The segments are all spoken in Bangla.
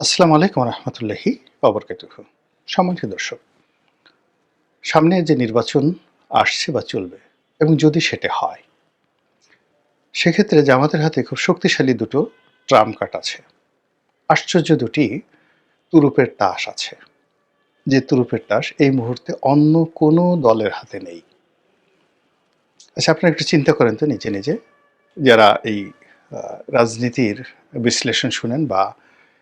আসসালামু আলাইকুম রহমতুল্লাহি ওবরকাতুহু। সম্মানিত দর্শক, সামনে যে নির্বাচন আসছে বা চলবে এবং যদি সেটা হয়, সেক্ষেত্রে জামাতের হাতে খুব শক্তিশালী দুটো ট্রাম্প কার্ড আছে। আশ্চর্য দুটি তুরুপের তাস আছে, যে তুরুপের তাস এই মুহূর্তে অন্য কোনো দলের হাতে নেই। আচ্ছা, আপনারা একটু চিন্তা করেন তো নিজে নিজে, যারা এই রাজনীতির বিশ্লেষণ শুনেন বা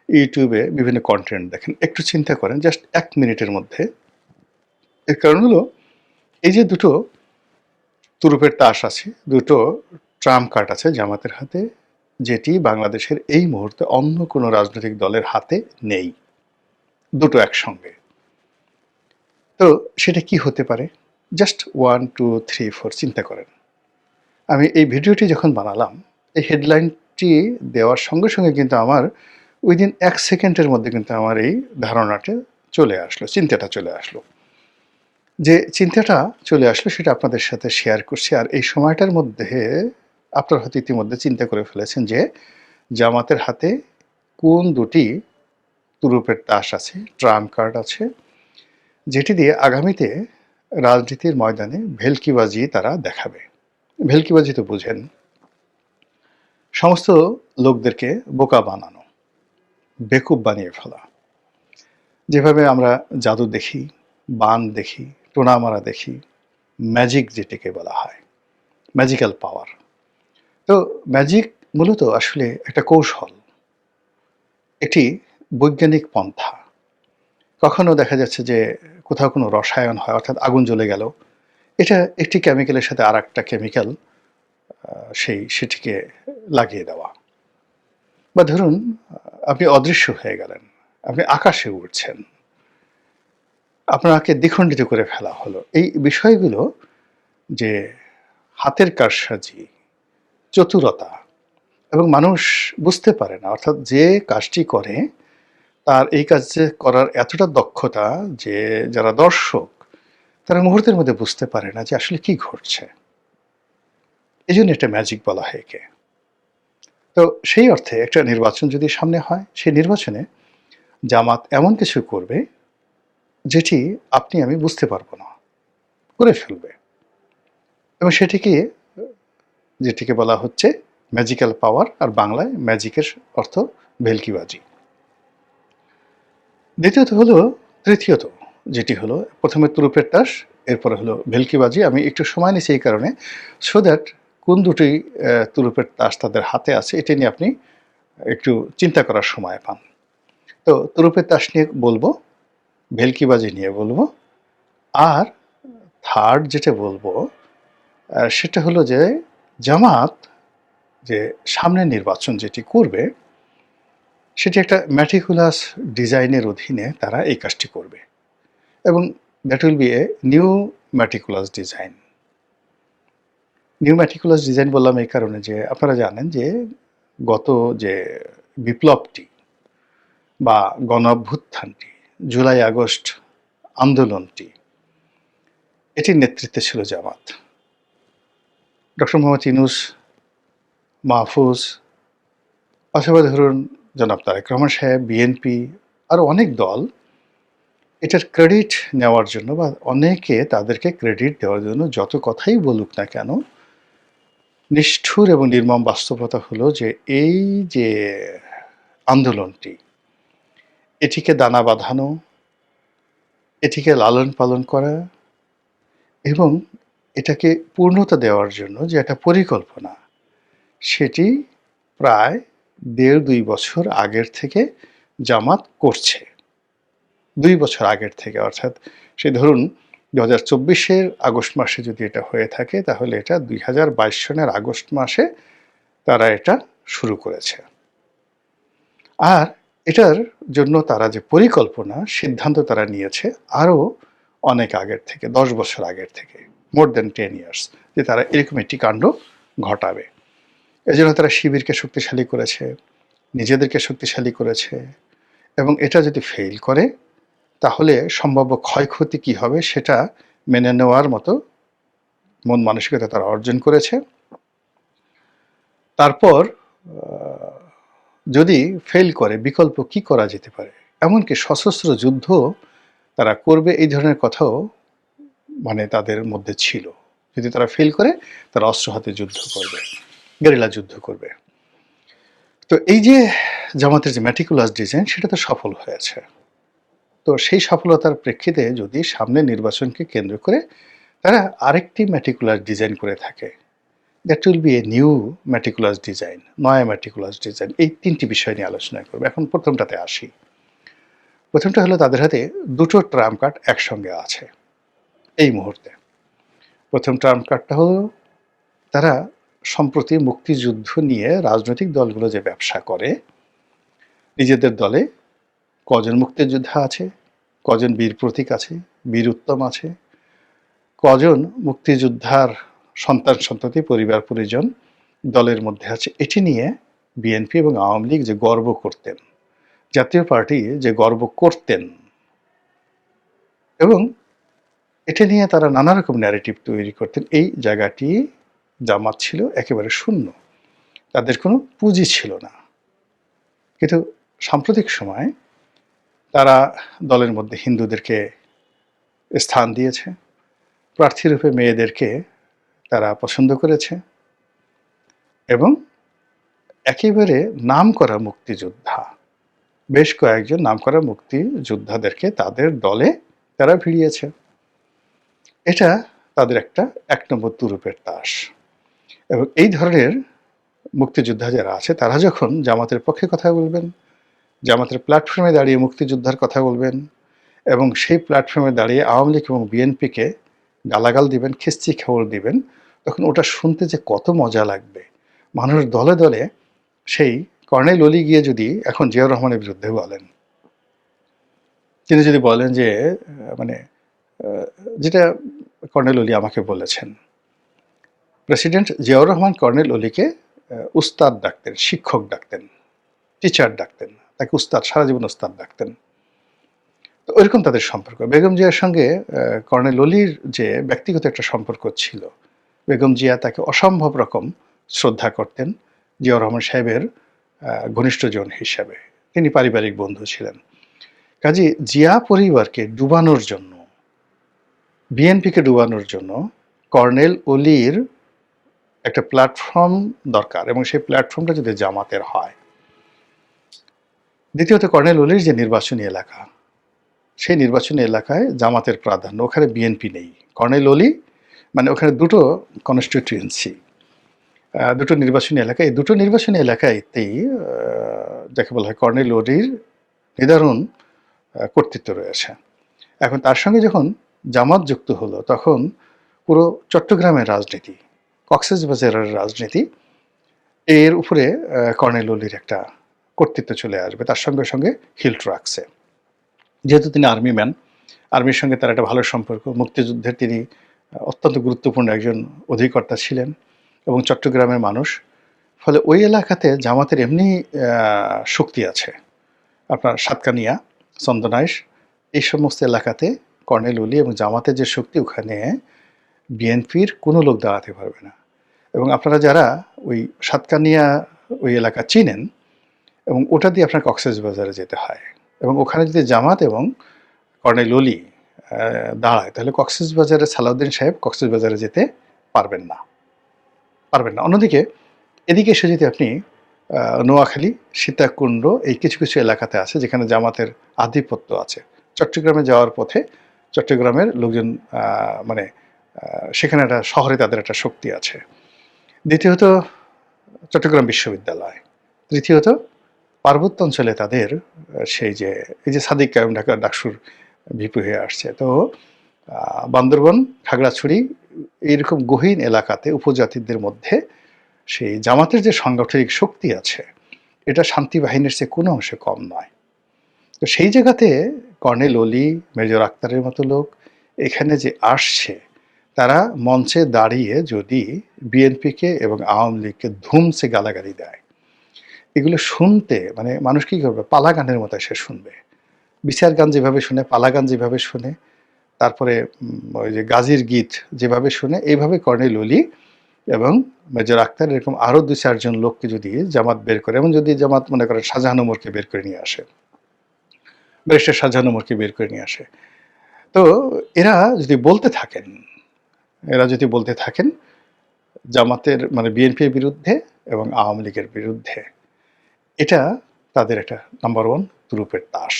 ইউটিউবে বিভিন্ন কন্টেন্ট দেখেন, একটু চিন্তা করেন জাস্ট 1 মিনিটের মধ্যে। এর কারণ হলো, এই যে দুটো তুরুপের তাস আছে, দুটো ট্রাম্প কার্ড আছে জামাতের হাতে, যেটি বাংলাদেশের এই মুহূর্তে অন্য কোনো রাজনৈতিক দলের হাতে নেই, দুটো একসঙ্গে। তো সেটা কি হতে পারে? জাস্ট 1 2 3 4 চিন্তা করেন। আমি এই ভিডিওটি যখন বানালাম, এই হেডলাইনটি দেওয়ার সঙ্গে সঙ্গে কিন্তু আমার উইদিন 1 সেকেন্ডের মধ্যে কিন্তু আমার এই ধারণাটা চলে আসলো, চিন্তাটা চলে আসলো। যে চিন্তাটা চলে আসলো সেটা আপনাদের সাথে শেয়ার করছি। আর এই সময়টার মধ্যে আপনারা হয়তো ইতিমধ্যে চিন্তা করে ফেলেছেন যে জামাতের হাতে কোন দুটি তুরুপের তাস আছে, ট্রাম্প কার্ড আছে, যেটি দিয়ে আগামীতে রাজনীতির ময়দানে ভেলকিবাজি তারা দেখাবে। ভেলকিবাজি তো বুঝেন, সমস্ত লোকদেরকে বোকা বানানো, বেকুব বানিয়ে ফেলা। যেভাবে আমরা জাদু দেখি, বান দেখি, টোনামারা দেখি, ম্যাজিক যেটিকে বলা হয়, ম্যাজিক্যাল পাওয়ার। তো ম্যাজিক মূলত আসলে একটা কৌশল, একটি বৈজ্ঞানিক পন্থা। কখনো দেখা যাচ্ছে যে কোথাও কোনো রসায়ন হয়, অর্থাৎ আগুন জ্বলে গেল, এটা একটি কেমিক্যালের সাথে আর একটা কেমিক্যাল সেটিকে লাগিয়ে দেওয়া। বা ধরুন, আপনি অদৃশ্য হয়ে গেলেন, আপনি আকাশে উড়ছেন, আপনাকে দ্বিখণ্ডিত করে ফেলা হলো। এই বিষয়গুলো যে হাতের কারসাজি, চতুরতা, এবং মানুষ বুঝতে পারে না, অর্থাৎ যে কাজটি করে তার এই কাজ যে করার এতটা দক্ষতা যে যারা দর্শক তারা মুহূর্তের মধ্যে বুঝতে পারে না যে আসলে কি ঘটছে। এই জন্য এটা ম্যাজিক বলা হয় একে। তো সেই অর্থে একটা নির্বাচন যদি সামনে হয়, সেই নির্বাচনে জামাত এমন কিছু করবে যেটি আপনি আমি বুঝতে পারবো না, করে ফেলবে। এবং সেটিকে, যেটিকে বলা হচ্ছে ম্যাজিক্যাল পাওয়ার, আর বাংলায় ম্যাজিকের অর্থ ভেলকিবাজি। দ্বিতীয়ত হলো, তৃতীয়ত যেটি হলো, প্রথমে তুরুপের তাস, এরপরে হলো ভেলকিবাজি। আমি একটু সময় নিচ্ছি এই কারণে, সো দ্যাট কোন দুটি তুরুপের তাস তাদের হাতে আছে এটা নিয়ে আপনি একটু চিন্তা করার সময় পান। তো তুরুপের তাস নিয়ে বলবো, ভেলকিবাজি নিয়ে বলবো, আর থার্ড যেটা বলবো সেটা হলো যে জামাত যে সামনের নির্বাচন যেটি করবে সেটি একটা ম্যাটিকুলাস ডিজাইনের অধীনে তারা এই কাজটি করবে, এবং that will B a new meticulous design. New meticulous design বললাম এই কারণে যে আপনারা জানেন যে গত যে বিপ্লবটি বা গণ অভ্যুত্থানটি, জুলাই আগস্ট আন্দোলনটি, এটির নেতৃত্বে ছিল জামাত। ডক্টর মোহাম্মদ ইউনূস, মাহফুজ, অথবা ধরুন জনাব তারেক রহমান সাহেব, বিএনপি, আরও অনেক দল এটার ক্রেডিট নেওয়ার জন্য বা অনেকে তাদেরকে ক্রেডিট দেওয়ার জন্য যত কথাই বলুক না কেন, নিষ্ঠুর এবং নির্মম বাস্তবতা হলো যে এই যে আন্দোলনটি, এটিকে দানা বাঁধানো, এটিকে লালন পালন করা এবং এটাকে পূর্ণতা দেওয়ার জন্য যে একটা পরিকল্পনা, সেটি প্রায় ১.৫-২ বছর আগের থেকে জামাত করছে। ২ বছর আগের থেকে, অর্থাৎ সে ধরুন ২০২৪-এর আগস্ট মাসে যদি এটা হয়ে থাকে, তাহলে এটা ২০২২ সনের আগস্ট মাসে তারা এটা শুরু করেছে। আর এটার জন্য তারা যে পরিকল্পনা, সিদ্ধান্ত তারা নিয়েছে আরও অনেক আগের থেকে, ১০ বছর আগের থেকে, মোর দ্যান 10 ইয়ার্স, যে তারা এরকম একটি কাণ্ড ঘটাবে। এজন্য তারা শিবিরকে শক্তিশালী করেছে, নিজেদেরকে শক্তিশালী করেছে, এবং এটা যদি ফেল করে তাহলে সম্ভাব্য ক্ষয়ক্ষতি কী হবে সেটা মেনে নেওয়ার মতো মন মানসিকতা তারা অর্জন করেছে। তারপর যদি ফেল করে বিকল্প কি করা যেতে পারে, এমনকি সশস্ত্র যুদ্ধ তারা করবে এই ধরনের কথাও মানে তাদের মধ্যে ছিল। যদি তারা ফেল করে তারা অস্ত্র হাতে যুদ্ধ করবে, গেরিলা যুদ্ধ করবে। তো এই যে জামাতের যে ম্যাটিকুলাস ডিজাইন সেটা তো সফল হয়েছে। তো সেই সফলতার প্রেক্ষিতে যদি সামনে নির্বাচনকে কেন্দ্র করে তারা আরেকটি ম্যাটিকুলাস ডিজাইন করে থাকে, that will B a new meticulous design, নয়া ম্যাটিকুলাস ডিজাইন। এই তিনটি বিষয় নিয়ে আলোচনা করবো। এখন প্রথমটাতে আসি। প্রথমটা হলো তাদের হাতে দুটো ট্রাম্প কার্ড একসঙ্গে আছে এই মুহূর্তে। প্রথম ট্রাম্প কার্ডটা হলো তারা সম্প্রতি মুক্তিযুদ্ধ নিয়ে রাজনৈতিক দলগুলো যে ব্যবসা করে, নিজেদের দলে কজন মুক্তিযোদ্ধা আছে, কজন বীর প্রতীক আছে, বীর উত্তম আছে, কজন মুক্তিযোদ্ধার সন্তান সন্ততি পরিবার পরিজন দলের মধ্যে আছে, এটি নিয়ে বিএনপি এবং আওয়ামী লীগ যে গর্ব করতেন, জাতীয় পার্টি যে গর্ব করতেন, এবং এটা নিয়ে তারা নানা রকম ন্যারেটিভ তৈরি করতেন, এই জায়গাটি জামাত ছিল একেবারে শূন্য, তাদের কোনো পুঁজি ছিল না। কিন্তু সাম্প্রতিক সময় তারা দলের মধ্যে হিন্দুদেরকে স্থান দিয়েছে, প্রার্থীরূপে মেয়েদেরকে তারা পছন্দ করেছে, এবং একেবারে নামকরা মুক্তিযোদ্ধা, বেশ কয়েকজন নামকরা মুক্তিযোদ্ধাদেরকে তাদের দলে তারা ভিড়িয়েছে। এটা তাদের একটা ১ নম্বর তুরুপের তাস। এবং এই ধরনের মুক্তিযোদ্ধা যারা আছে তারা যখন জামাতের পক্ষে কথা বলবেন, জামাতের প্ল্যাটফর্মে দাঁড়িয়ে মুক্তিযোদ্ধার কথা বলবেন, এবং সেই প্ল্যাটফর্মে দাঁড়িয়ে আওয়ামী লীগ এবং বিএনপিকে গালাগাল দিবেন, খিস্তি খবর দিবেন, তখন ওটা শুনতে যে কত মজা লাগবে। মানুষ দলে দলে সেই কর্নেল অলি গিয়ে যদি এখন জিয়াউর রহমানের বিরুদ্ধে বলেন, তিনি যদি বলেন যে মানে যেটা কর্নেল অলি আমাকে বলেছেন, প্রেসিডেন্ট জিয়াউর রহমান কর্নেল অলিকে উস্তাদ ডাকতেন, শিক্ষক ডাকতেন, টিচার ডাকতেন, তাকে উস্তাদ, সারা জীবন উস্তাদ ডাকতেন। তো ওইরকম তাদের সম্পর্ক। বেগম জিয়ার সঙ্গে কর্নেল অলির যে ব্যক্তিগত একটা সম্পর্ক ছিল, বেগম জিয়া তাকে অসম্ভব রকম শ্রদ্ধা করতেন জিয়াউর রহমান সাহেবের ঘনিষ্ঠজন হিসাবে। তিনি পারিবারিক বন্ধু ছিলেন। কাজী জিয়া পরিবারকে ডুবানোর জন্য, বিএনপিকে ডুবানোর জন্য কর্নেল অলির একটা প্ল্যাটফর্ম দরকার, এবং সেই প্ল্যাটফর্মটা যদি জামাতের হয়। দ্বিতীয়ত, কর্নেল অলির যে নির্বাচনী এলাকা, সেই নির্বাচনী এলাকায় জামাতের প্রাধান্য, ওখানে বিএনপি নেই। কর্নেল অলি মানে ওখানে দুটো কনস্টিটিউয়েন্সি, দুটো নির্বাচনী এলাকা, এই দুটো নির্বাচনী এলাকাতেই যাকে বলা হয় কর্নেল অলির নিদারুণ কর্তৃত্ব রয়েছে। এখন তার সঙ্গে যখন জামাত যুক্ত হলো, তখন পুরো চট্টগ্রামের রাজনীতি, কক্সবাজারের রাজনীতি, এর উপরে কর্নেল অলির একটা কর্তৃত্ব চলে আসবে। তার সঙ্গে সঙ্গে হিল্ট রাখছে, যেহেতু তিনি আর্মি ম্যান, আর্মির সঙ্গে তার একটা ভালো সম্পর্ক, মুক্তিযুদ্ধের তিনি অত্যন্ত গুরুত্বপূর্ণ একজন অধিকর্তা ছিলেন, এবং চট্টগ্রামের মানুষ। ফলে ওই এলাকাতে জামাতের এমনি শক্তি আছে। আপনার সাতকানিয়া, চন্দনাইশ, এই সমস্ত এলাকাতে কর্নেল অলি এবং জামাতের যে শক্তি, ওখানে বিএনপির কোনো লোক দাঁড়াতে পারবে না। এবং আপনারা যারা ওই সাতকানিয়া ওই এলাকা চিনেন, এবং ওটা দিয়ে আপনার কক্সবাজারে যেতে হয়, এবং ওখানে যদি জামাত এবং কর্নেল অলি দাঁড়ায়, তাহলে কক্সবাজারে সালাউদ্দিন সাহেব কক্সবাজারে যেতে পারবেন না। অন্যদিকে এদিকে এসে যদি আপনি নোয়াখালী, সীতাকুণ্ড, এই কিছু কিছু এলাকাতে আছে যেখানে জামাতের আধিপত্য আছে, চট্টগ্রামে যাওয়ার পথে চট্টগ্রামের লোকজন মানে সেখানে একটা শহরে তাদের একটা শক্তি আছে। দ্বিতীয়ত, চট্টগ্রাম বিশ্ববিদ্যালয়। তৃতীয়ত, পার্বত্য অঞ্চলে তাদের সেই যে এই যে সাদিক কায়েম ঢাকা ডাকসুর ভিপি হয়ে আসছে, তো বান্দরবন, খাগড়াছড়ি, এইরকম গহীন এলাকাতে উপজাতিদের মধ্যে সেই জামাতের যে সাংগঠনিক শক্তি আছে, এটা শান্তি বাহিনীর চেয়ে কোনো অংশে কম নয়। তো সেই জায়গাতে কর্নেল অলি, মেজর আক্তারের মতো লোক এখানে যে আসছে, তারা মঞ্চে দাঁড়িয়ে যদি বিএনপিকে এবং আওয়ামী লীগকে ধুমসে গালাগালি দেয়, এগুলো শুনতে মানে মানুষ কী করবে, পালা গানের মতো সে শুনবে। বিচার গান যেভাবে শুনে, পালা গান যেভাবে শুনে, তারপরে ওই যে গাজীর গীত যেভাবে শুনে, এইভাবে কর্নেল অলি এবং মেজর আক্তার এরকম আরও ২-৪ জন লোককে যদি জামাত বের করে, এবং যদি জামাত মনে করেন শাহজাহান ওমরকে বের করে নিয়ে আসে, ব্যারিস্টার শাহজাহান ওমরকে বের করে নিয়ে আসে, তো এরা যদি বলতে থাকেন জামাতের মানে বিএনপির বিরুদ্ধে এবং আওয়ামী লীগের বিরুদ্ধে, এটা তাদের একটা নাম্বার 1 তুরুপের তাস।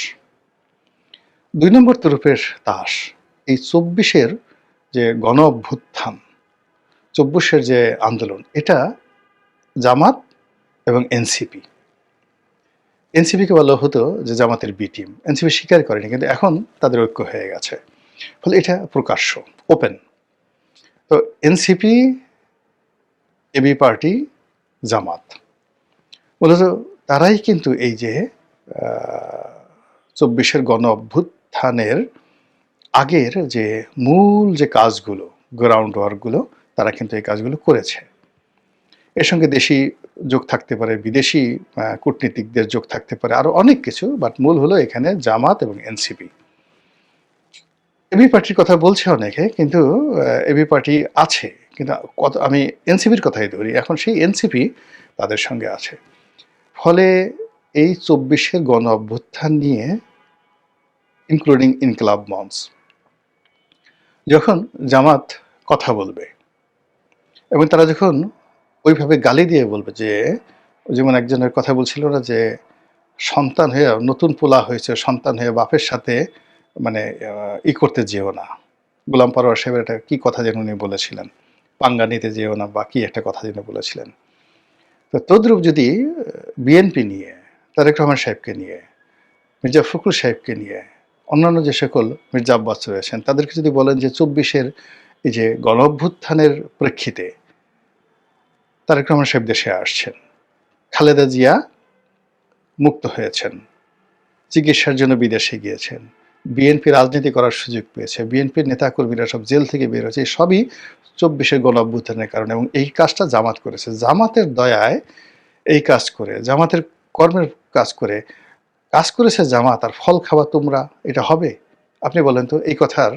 ২ নম্বর তুরুপের তাস এই ২৪-এর যে গণ অভ্যুত্থান, ২৪-এর যে আন্দোলন, এটা জামাত এবং এনসিপিকে বলা হতো যে জামাতের বি টিম। এনসিপি স্বীকার করেনি, কিন্তু এখন তাদের ঐক্য হয়ে গেছে, ফলে এটা প্রকাশ্য, ওপেন। তো এনসিপি, এবি পার্টি, জামাত মূলত তারাই কিন্তু এই যে ২৪-এর গণ অভ্যুত্থানের আগের যে মূল যে কাজগুলো, গ্রাউন্ড ওয়ার্কগুলো, তারা কিন্তু এই কাজগুলো করেছে। এর সঙ্গে দেশি যোগ থাকতে পারে, বিদেশি কূটনীতিকদের যোগ থাকতে পারে, আরও অনেক কিছু, বাট মূল হলো এখানে জামাত এবং এনসিপি। এবি পার্টির কথা বলছে অনেকে, কিন্তু এবি পার্টি আছে, কিন্তু আমি এনসিপির কথাই ধরি, এখন সেই এনসিপি তাদের সঙ্গে আছে। ফলে এই ২৪-এর গণ অভ্যুত্থান নিয়ে, ইনক্লুডিং ইনকিলাব মঞ্চ, যখন জামাত কথা বলবে এবং তারা যখন ওইভাবে গালি দিয়ে বলবে, যে যেমন একজনের কথা বলছিল না, যে সন্তান হয়ে, নতুন পোলা হয়েছে, সন্তান হয়ে বাপের সাথে মানে করতে যেও না, গোলাম পরোয়ার সাহেবের একটা কি কথা যেন উনি বলেছিলেন, পাঙ্গা নিতে যেও না বা কি একটা কথা যেন বলেছিলেন। তো তদ্রূপ যদি বিএনপি নিয়ে, তারেক রহমান সাহেবকে নিয়ে, মির্জা ফখরুল সাহেবকে নিয়ে, অন্যান্য যে সকল মির্জা আব্বাস রয়েছেন, তাদেরকে যদি বলেন যে ২৪-এর এই যে গণ অভ্যুত্থানের প্রেক্ষিতে তারেক রহমান সাহেব দেশে আসছেন, খালেদা জিয়া মুক্ত হয়েছেন, চিকিৎসার জন্য বিদেশে গিয়েছেন, বিএনপি রাজনীতি করার সুযোগ পেয়েছে, বিএনপির নেতাকর্মীরা সব জেল থেকে বের হয়েছে, সবই ২৪-এর গণ অভ্যুত্থানের কারণে, এবং এই কাজটা জামাত করেছে। জামাতের দয়ায় এই কাজ করে, জামাতের কর্মের কাজ করেছে জামাত, আর ফল খাওয়া তোমরা, এটা হবে? আপনি বলেন তো, এই কথার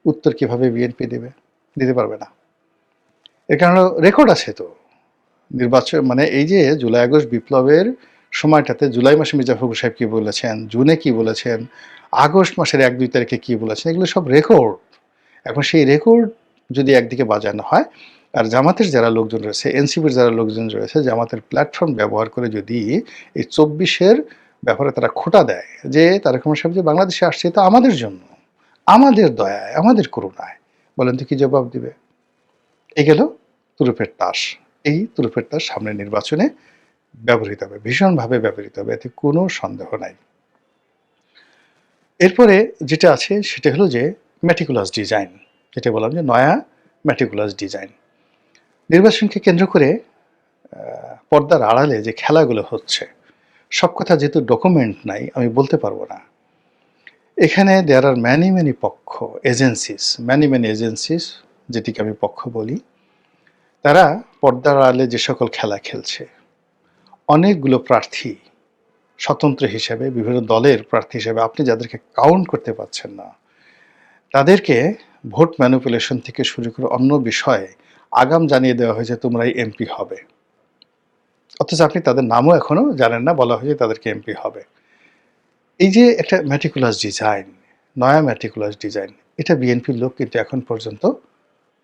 উত্তর কিভাবে বিএনপি দিতে পারবে না। এর কারণে রেকর্ড আছে তো, নির্বাচন মানে এই যে জুলাই আগস্ট বিপ্লবের সময়টাতে জুলাই মাসে মির্জা ফখরুল সাহেব কি বলেছেন, জুনে কি বলেছেন, আগস্ট মাসের ১-২ তারিখে কি বলেছেন, এগুলো সব রেকর্ড। এখন সেই রেকর্ড যদি একদিকে বাজানো হয়, আর জামাতের যারা লোকজন রয়েছে, এনসিপির যারা লোকজন রয়েছে, জামাতের প্ল্যাটফর্ম ব্যবহার করে যদি এই ২৪-এর ব্যাপারে তারা খোঁটা দেয়, যে তারেক রহমান সাহেব যে বাংলাদেশে আসছে তো আমাদের জন্য, আমাদের দয়ায়, আমাদের করুণায়, বলেন তো কি জবাব দিবে? এই গেল তুরুপের তাস। এই তুরুপের তাস সামনের নির্বাচনে ব্যবহৃত হবে, ভীষণভাবে ব্যবহৃত হবে, এতে কোনো সন্দেহ নাই। এরপরে যেটা আছে সেটা হলো যে ম্যাটিকুলাস ডিজাইন, যেটা বললাম যে নয়া ম্যাটিকুলাস ডিজাইন। নির্বাচনকে কেন্দ্র করে পর্দার আড়ালে যে খেলাগুলো হচ্ছে, সব কথা যেহেতু ডকুমেন্ট নাই, আমি বলতে পারবো না। এখানে দেয়ার আর ম্যানি পক্ষ, ম্যানি এজেন্সিস, যেটিকে আমি পক্ষ বলি, তারা পর্দার আড়ালে যে সকল খেলা খেলছে, অনেকগুলো প্রার্থী স্বতন্ত্র হিসেবে, বিভিন্ন দলের প্রার্থী হিসেবে, আপনি যাদেরকে কাউন্ট করতে পারছেন না, তাদেরকে ভোট ম্যানিপুলেশন থেকে শুরু করে অন্য বিষয়ে আগাম জানিয়ে দেওয়া হয়েছে তোমরাই এমপি হবে, অথচ আপনি তাদের নামও এখনো জানেন না, বলা হয়েছে তাদেরকে এমপি হবে। এই যে একটা ম্যাটিকুলাস ডিজাইন, নয়া ম্যাটিকুলাস ডিজাইন, এটা বিএনপির লোক কিন্তু এখন পর্যন্ত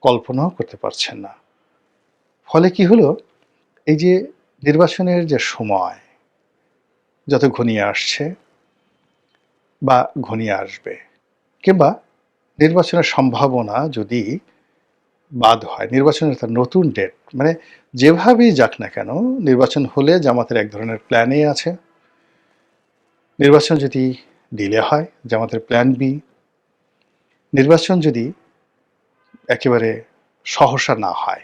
কল্পনাও করতে পারছেন না। ফলে কি হলো, এই যে নির্বাচনের যে সময় যত ঘনিয়ে আসছে বা ঘনিয়ে আসবে, কিংবা নির্বাচনের সম্ভাবনা যদি বাদ হয়, নির্বাচনের একটা নতুন ডেট, মানে যেভাবেই যাক না কেন, নির্বাচন হলে জামাতের এক ধরনের প্ল্যান এ আছে, নির্বাচন যদি ডিলে হয় জামাতের প্ল্যান বি, নির্বাচন যদি একেবারে সহসা না হয়,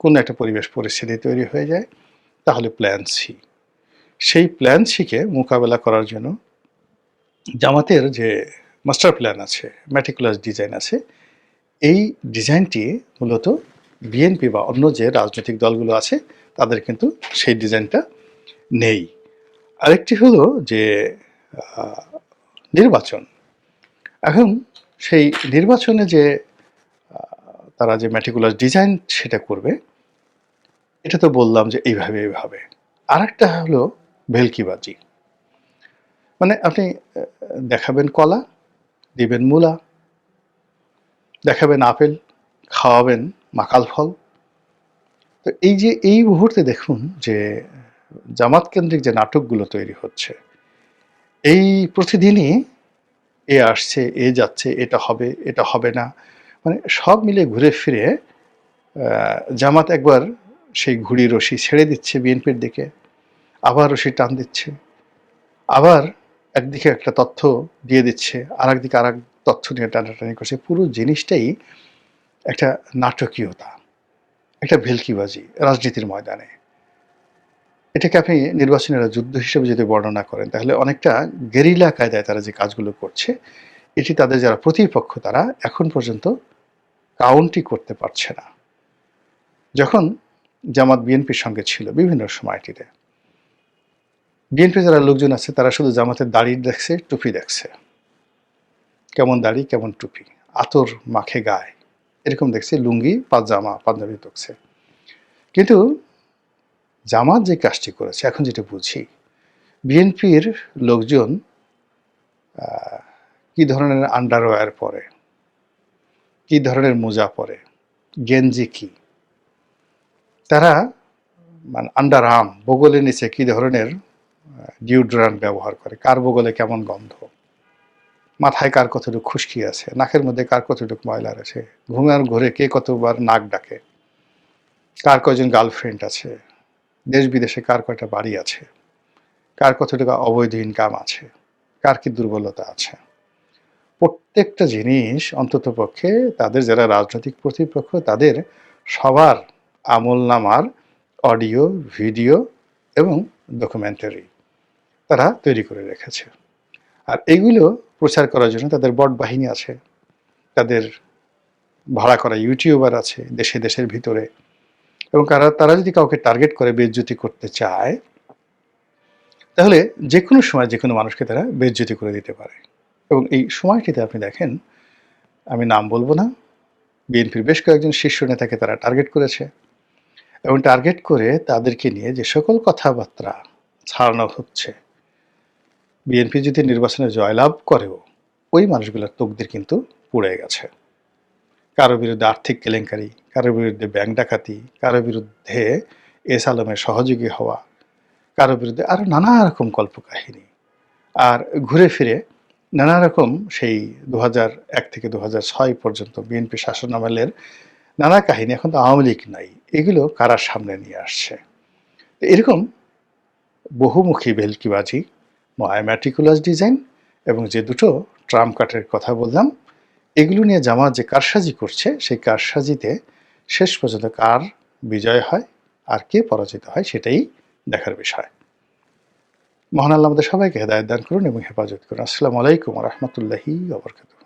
কোনো একটা পরিবেশ পরিস্থিতি তৈরি হয়ে যায়, তাহলে প্ল্যান সি। সেই প্ল্যান সিকে মোকাবেলা করার জন্য জামাতের যে মাস্টার প্ল্যান আছে, ম্যাটিকুলাস ডিজাইন আছে, এই ডিজাইনটি মূলত বিএনপি বা অন্য যে রাজনৈতিক দলগুলো আছে তাদের কিন্তু সেই ডিজাইনটা নেই। আরেকটি হলো যে নির্বাচন, এখন সেই নির্বাচনে যে তারা যে ম্যাটিকুলাস ডিজাইন সেটা করবে, এটা তো বললাম যে এইভাবে এইভাবে। আরেকটা হলো ভেলকিবাজি। মানে আপনি দেখাবেন কলা, দিবেন মূলা, দেখাবেন আপেল, খাওয়াবেন মাকাল ফল। তো এই যে এই মুহূর্তে দেখুন যে জামাত কেন্দ্রিক যে নাটকগুলো তৈরি হচ্ছে, এই প্রতিদিনই এ আসছে, এ যাচ্ছে, এটা হবে, এটা হবে না। মানে সব মিলে ঘুরে ফিরে জামাত একবার সেই ঘুড়ি রশি ছেড়ে দিচ্ছে বিএনপির দিকে, আবার রশি টান দিচ্ছে, আবার একদিকে একটা তথ্য দিয়ে দিচ্ছে, আরেকদিকে আরেক তথ্য নিয়ে টানাটানি করছে। পুরো জিনিসটাই একটা নাটকীয়তা, একটা ভেলকিবাজি রাজনীতির ময়দানে। এটাকে আপনি নির্বাচনী একটা যুদ্ধ হিসেবে যদি বর্ণনা করেন, তাহলে অনেকটা গেরিলা কায়দায় তারা যে কাজগুলো করছে, এটি তাদের যারা প্রতিপক্ষ তারা এখন পর্যন্ত কাউন্টই করতে পারছে না। যখন জামাত বিএনপির সঙ্গে ছিল বিভিন্ন সময়টিতে, বিএনপি যারা লোকজন আছে তারা শুধু জামাতের দাড়ি দেখছে, টুপি দেখছে, কেমন দাড়ি কেমন টুপি, আতর মাখে গায়ে, এরকম দেখছে, লুঙ্গি পাজামা পাঞ্জাবি দেখছে। কিন্তু জামাত যে কাজটি করেছে এখন যেটা বুঝি, বিএনপির লোকজন কি ধরনের আন্ডারওয়্যার পরে, কি ধরনের মোজা পরে, গেঞ্জি কি, তারা মানে আন্ডার আর্ম বগলের নিচে কি ধরনের ডিওড্রান্ট ব্যবহার করে, কার বগলে কেমন গন্ধ, মাথায় কার কতটুকু খুশকি আছে, নাকের মধ্যে কার কতটুকু ময়লা আছে, ঘুমার ঘরে কে কতবার নাক ডাকে, কার কয়জন গার্লফ্রেন্ড আছে, দেশ বিদেশে কার কয়টা বাড়ি আছে, কার কতটুকু অবৈধ ইনকাম আছে, কার কি দুর্বলতা আছে, প্রত্যেকটা জিনিস অন্ততপক্ষে তাদের যারা রাজনৈতিক প্রতিপক্ষ তাদের সবার আমলনামার অডিও, ভিডিও এবং ডকুমেন্টারি তারা তৈরি করে রেখেছে। আর এগুলো প্রচার করার জন্য তাদের বট বাহিনী আছে, তাদের ভাড়া করা ইউটিউবার আছে দেশে দেশের ভিতরে, এবং তারা যদি কাউকে টার্গেট করে বেইজ্জতি করতে চায়, তাহলে যে কোনো সময় যে কোনো মানুষকে তারা বেইজ্জতি করে দিতে পারে। এবং এই সময়টিতে আপনি দেখেন, আমি নাম বলবো না, বিএনপির বেশ কয়েকজন শীর্ষ নেতাকে তারা টার্গেট করেছে, এবং টার্গেট করে তাদেরকে নিয়ে যে সকল কথাবার্তা ছাড়ানো হচ্ছে, বিএনপি যদি নির্বাচনে জয়লাভ করেও ওই মানুষগুলোর তকদির কিন্তু পুড়ে গেছে। কারো বিরুদ্ধে আর্থিক কেলেঙ্কারি, কারো বিরুদ্ধে ব্যাংক ডাকাতি, কারো বিরুদ্ধে এস আলমের সহযোগী হওয়া, কারো বিরুদ্ধে আরও নানা রকম কল্পকাহিনী। আর ঘুরে ফিরে নানা রকম সেই 2001 থেকে 2006 পর্যন্ত বিএনপি শাসনামলের নানা কাহিনী, এখন তো আওয়ামী লীগ নাই, এগুলো কারার সামনে নিয়ে আসছে। এরকম বহুমুখী ভেলকিবাজি, ম্যাটিকুলাস ডিজাইন এবং যে দুটো ট্রাম্প কার্ডের কথা বললাম, এগুলো নিয়ে জামাত যে কারসাজি করছে, সেই কারসাজিতে শেষ পর্যন্ত কার বিজয় হয় আর কে পরাজিত হয় সেটাই দেখার বিষয়। মহান আল্লাহ আমাদের সবাইকে হেদায়েত দান করুন এবং হেফাজত করুন। আসসালামু আলাইকুম ওয়া রাহমাতুল্লাহি ওয়া বারাকাতুহু।